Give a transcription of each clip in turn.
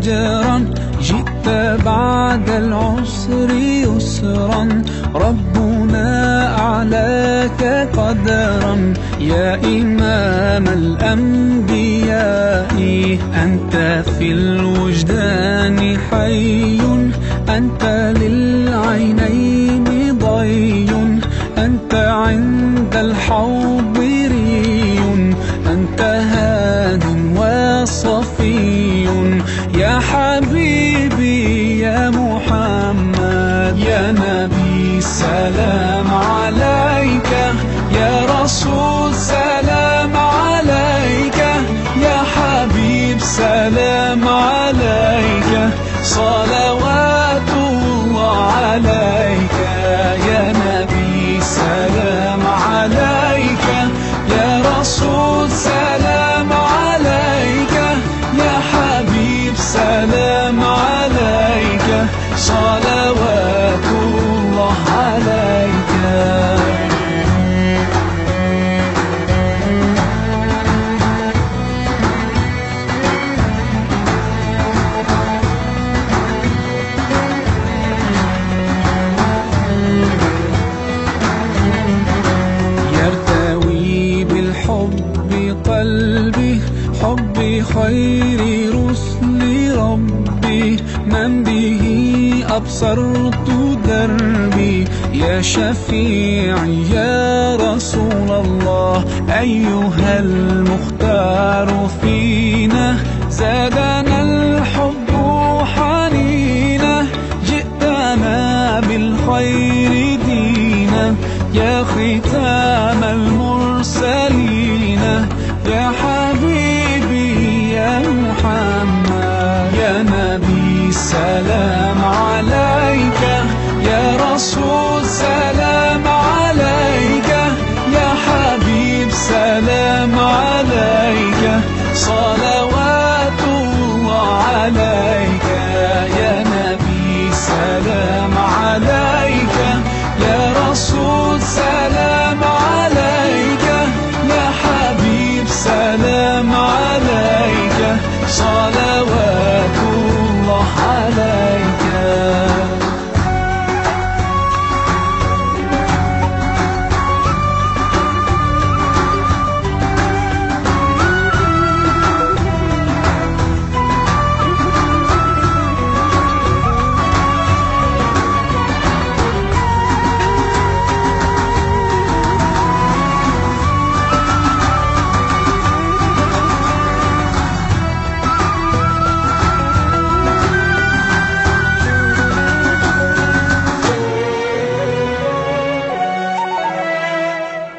أجرا، جئت بعد العسر يسرا، ربنا أعلاك قدرا. يا إمام الأنبياء أنت في الوجدان حي، أنت للعينين ضي، أنت عند الحوض ري، أنت هاد وصفي. يا حبيبي يا محمد، يا نبي سلام عليك، يا رسول سلام عليك، يا حبيب سلام عليك، صلوات الله عليك. يا نبي سلام عليك، يا رسول سلام عليك، يا حبيب سلام عليك، صلوات الله عليك. يرتوي بالحب قلبي، حب خير رسل ربي، من به أبصرت دربي. يا شفيعي يا رسول الله، أيها المختار فينا، زادنا الحب حنينا، جئتنا بالخير دينا، يا ختام المرسلين، يا حبيبي يا محمد، يا نبي سلام عليك، يا رسول سلام عليك، يا حبيب سلام عليك، صلوات الله عليك. يا نبي سلام عليك، يا رسول سلام عليك، يا حبيب سلام عليك، صلوات الله عليك.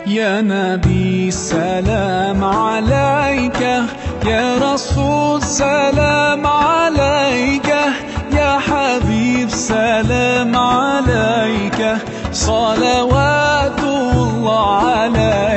يا نبي سلام عليك، يا رسول سلام عليك، يا حبيب سلام عليك، صلوات الله عليك.